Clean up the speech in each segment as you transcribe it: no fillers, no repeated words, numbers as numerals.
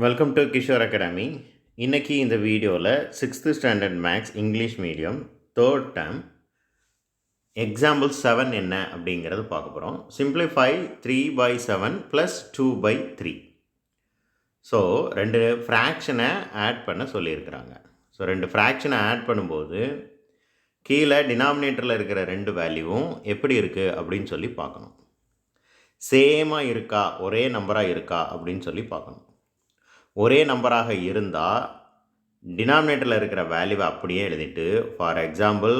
Welcome to Kishore academy. இன்றைக்கி இந்த வீடியோவில் 6th standard maths English medium third term example 7 என்ன அப்படிங்கிறது பார்க்க போகிறோம். Simplify 3/7 plus 2/3. ஸோ ரெண்டு ஃப்ராக்ஷனை ஆட் பண்ண சொல்லியிருக்கிறாங்க. ஸோ ரெண்டு ஃப்ராக்ஷனை ஆட் பண்ணும்போது கீழே டினாமினேட்டரில் இருக்கிற ரெண்டு வேல்யூவும் எப்படி இருக்குது அப்படின்னு சொல்லி பார்க்கணும். சேமாக இருக்கா, ஒரே நம்பராக இருக்கா அப்படின்னு சொல்லி பார்க்கணும். ஒரே நம்பராக இருந்தால் டினாமினேட்டரில் இருக்கிற வேல்யூவை அப்படியே எழுதிட்டு, ஃபார் எக்ஸாம்பிள்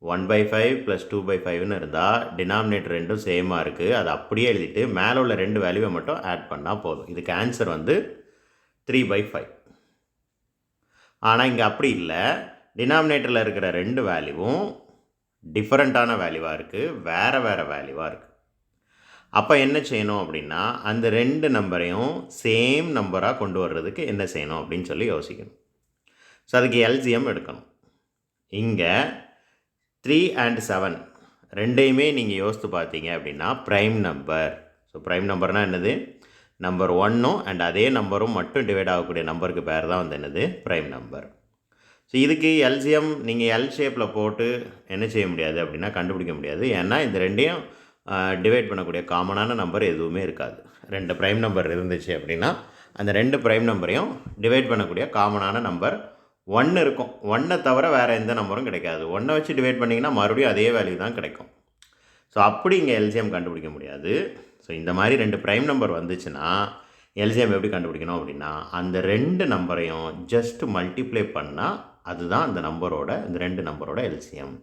1/5 ப்ளஸ் 2/5ன்னு இருந்தால் டினாமினேட்டர் ரெண்டும் சேமாக இருக்குது, அதை அப்படியே எழுதிட்டு மேலே உள்ள ரெண்டு வேல்யூவை மட்டும் ஆட் பண்ணால் போதும். இதுக்கு ஆன்சர் 3/5. ஆனால் இங்கே அப்படி இல்லை, டினாமினேட்டரில் இருக்கிற ரெண்டு வேல்யூவும் டிஃப்ரெண்ட்டான வேல்யூவாக இருக்குது, வேறு வேல்யூவாக இருக்குது. அப்போ என்ன செய்யணும் அப்படின்னா, அந்த ரெண்டு நம்பரையும் சேம் நம்பராக கொண்டு வர்றதுக்கு என்ன செய்யணும் அப்படின்னு சொல்லி யோசிக்கணும். ஸோ அதுக்கு எல்சிஎம் எடுக்கணும். இங்கே 3 and 7 ரெண்டையுமே நீங்கள் யோசித்து பார்த்தீங்க அப்படின்னா ப்ரைம் நம்பர். ஸோ ப்ரைம் நம்பர்னால் என்னது? நம்பர் 1ம் அண்ட் அதே நம்பரும் மட்டும் டிவைட் ஆகக்கூடிய நம்பருக்கு பேர் தான் என்னது? Prime number. ஸோ இதுக்கு எல்சிஎம் நீங்கள் எல் ஷேப்பில் போட்டு என்ன செய்ய முடியாது அப்படின்னா கண்டுபிடிக்க முடியாது. ஏன்னா இந்த ரெண்டையும் டிவைட் பண்ணக்கூடிய காமனான நம்பர் எதுவுமே இருக்காது. ரெண்டு ப்ரைம் நம்பர் இருந்துச்சு அப்படின்னா அந்த ரெண்டு ப்ரைம் நம்பரையும் டிவைட் பண்ணக்கூடிய காமனான நம்பர் 1 இருக்கும். 1 தவிர வேறு எந்த நம்பரும் கிடைக்காது. 1 வச்சு டிவைட் பண்ணிங்கன்னா மறுபடியும் அதே வேல்யூ தான் கிடைக்கும். ஸோ அப்படி இங்கே எல்சிஎம் கண்டுபிடிக்க முடியாது. ஸோ இந்த மாதிரி ரெண்டு ப்ரைம் நம்பர் வந்துச்சுன்னா எல்சிஎம் எப்படி கண்டுபிடிக்கணும் அப்படின்னா, அந்த ரெண்டு நம்பரையும் ஜஸ்ட் மல்டிப்ளை பண்ணால் அதுதான் அந்த நம்பரோட, இந்த ரெண்டு நம்பரோட எல்சிஎம்.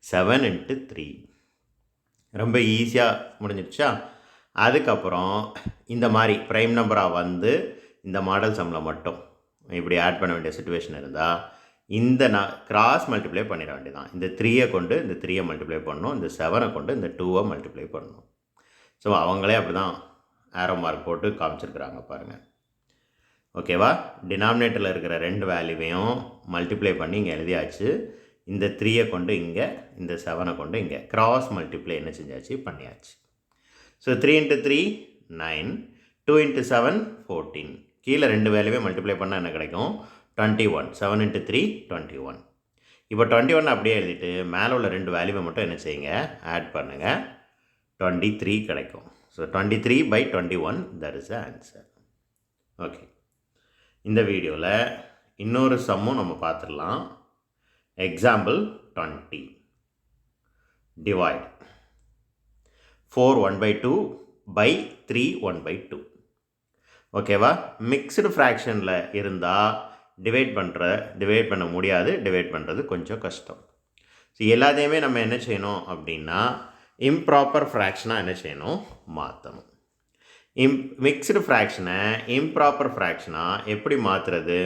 7 × 3 ரொம்ப ஈஸியாக முடிஞ்சிடுச்சா? அதுக்கப்புறம் இந்த மாதிரி ப்ரைம் நம்பராக இந்த மாடல் சம்மில் மட்டும் இப்படி ஆட் பண்ண வேண்டிய சுச்சுவேஷன் இருந்தால் இந்த கிராஸ் மல்டிப்ளை பண்ணிட வேண்டியதான். இந்த 3ஐ கொண்டு இந்த 3ஐ மல்டிப்ளை பண்ணணும், இந்த 7ஐ கொண்டு இந்த 2ஐ மல்டிப்ளை பண்ணணும். ஸோ அவங்களே அப்படி தான் ஆரோ மார்க் போட்டு காமிச்சிருக்கிறாங்க பாருங்கள். ஓகேவா? டினாமினேட்டரில் இருக்கிற ரெண்டு வேல்யூவையும் மல்டிப்ளை பண்ணி இங்கே எழுதியாச்சு. இந்த 3ஐ கொண்டு இங்கே, இந்த 7ஐ கொண்டு இங்கே கிராஸ் மல்டிப்ளை என்ன செஞ்சாச்சு? பண்ணியாச்சு. ஸோ 3 × 3 9, 2 × 7 14. கீழே ரெண்டு வேல்யூவே மல்டிப்ளை பண்ணால் என்ன கிடைக்கும்? 21. 7 × 3 21. இப்போ 21 அப்படியே எழுதிட்டு மேலே உள்ள ரெண்டு வேல்யூவை மட்டும் என்ன செய்யுங்க? ஆட் பண்ணுங்கள். 23 கிடைக்கும். So 23/21 that is the answer. Okay, இந்த வீடியோவில் இன்னொரு சம்மும் நம்ம பார்த்துடலாம். Example 20. Divide 4 1/2 by 3 1/2. ஓகேவா? மிக்ஸ்டு ஃப்ராக்ஷனில் இருந்தால் டிவைட் பண்ண முடியாது, டிவைட் பண்ணுறது கொஞ்சம் கஷ்டம். ஸோ எல்லாத்தையுமே நம்ம என்ன செய்யணும் அப்படின்னா இம்ப்ராப்பர் ஃப்ராக்ஷனாக என்ன செய்யணும்? மாற்றணும். மிக்ஸ்டு ஃப்ராக்ஷனை இம்ப்ராப்பர் ஃப்ராக்ஷனாக எப்படி மாற்றுறது?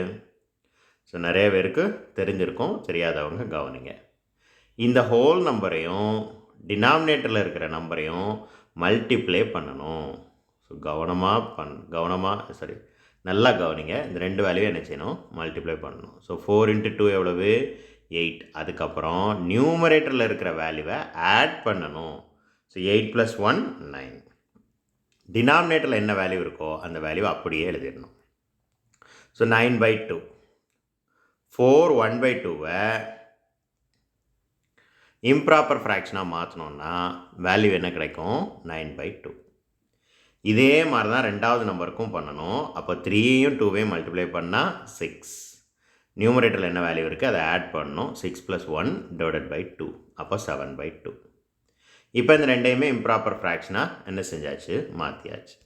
ஸோ நிறைய பேருக்கு தெரிஞ்சிருக்கும், தெரியாதவங்க கவனிங்க. இந்த ஹோல் நம்பரையும் டினாமினேட்டரில் இருக்கிற நம்பரையும் மல்டிப்ளை பண்ணணும். ஸோ நல்லா கவனிங்க. இந்த ரெண்டு வேல்யூ என்ன செய்யணும்? மல்டிப்ளை பண்ணணும். ஸோ 4 × 2 எவ்வளவு? 8. அதுக்கப்புறம் நியூமரேட்டரில் இருக்கிற வேல்யூவை ஆட் பண்ணணும். ஸோ 8 + 1 9. டினாமினேட்டரில் என்ன வேல்யூ இருக்கோ அந்த வேல்யூவை அப்படியே எழுதிடணும். ஸோ 9/2. 4 1/2வை இம்ப்ராப்பர் ஃப்ராக்ஷனாக மாற்றினோன்னா வேல்யூ என்ன கிடைக்கும்? 9/2. இதே மாதிரி தான் ரெண்டாவது நம்பருக்கும் பண்ணணும். அப்போ 3ஐயும் 2ஐயும் மல்டிப்ளை பண்ணால் 6. நியூமரேட்டரில் என்ன வேல்யூ இருக்குது அதை ஆட் பண்ணணும். 6 + 1 / 2. அப்போ 7/2. இப்போ இந்த ரெண்டையுமே இம்ப்ராப்பர் ஃப்ராக்ஷனாக என்ன செஞ்சாச்சு? மாற்றியாச்சு.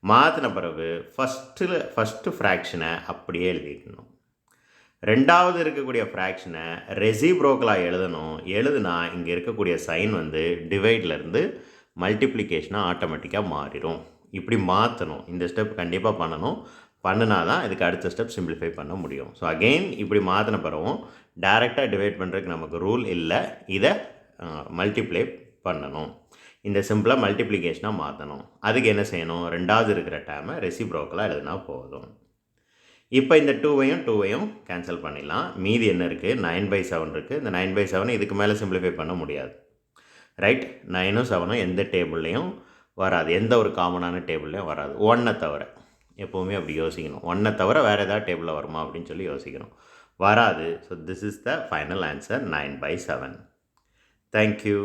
மாற்றின பிறகு ஃபஸ்ட்டு ஃப்ராக்ஷனை அப்படியே எழுதிக்கணும். ரெண்டாவது இருக்கக்கூடிய ஃப்ராக்ஷனை ரெசிப்ரோக்கலாக எழுதுனா இங்கே இருக்கக்கூடிய சைன் டிவைட்லேருந்து மல்டிப்ளிகேஷனாக ஆட்டோமேட்டிக்காக மாறிடும். இப்படி மாற்றணும். இந்த ஸ்டெப் கண்டிப்பாக பண்ணணும். பண்ணினா தான் இதுக்கு அடுத்த ஸ்டெப் சிம்பிளிஃபை பண்ண முடியும். ஸோ அகெயின் இப்படி மாற்றின பிறகும் டைரெக்டாக டிவைட் பண்ணுறதுக்கு நமக்கு ரூல் இல்லை. இதை மல்டிப்ளை பண்ணணும். இந்த சிம்பிளாக மல்டிப்ளிகேஷனாக மாற்றணும். அதுக்கு என்ன செய்யணும்? ரெண்டாவது இருக்கிற டேமை ரெசிப்ரோக்கலாக எழுதுனா போதும். இப்போ இந்த 2ஐயும் கேன்சல் பண்ணிடலாம். மீதி என்ன இருக்குது? 9/7 இருக்குது. இந்த 9/7 இதுக்கு மேலே சிம்பிளிஃபை பண்ண முடியாது. ரைட்? 9ம் 7ம் எந்த டேபிள்லேயும் வராது, எந்த ஒரு காமனான டேபிள்லேயும் வராது, 1 தவிர. எப்போவுமே அப்படி யோசிக்கணும். 1 தவிர வேறு ஏதாவது டேபிளில் வருமா அப்படின்னு சொல்லி யோசிக்கணும். வராது. So this is the final answer 9/7. Thank you.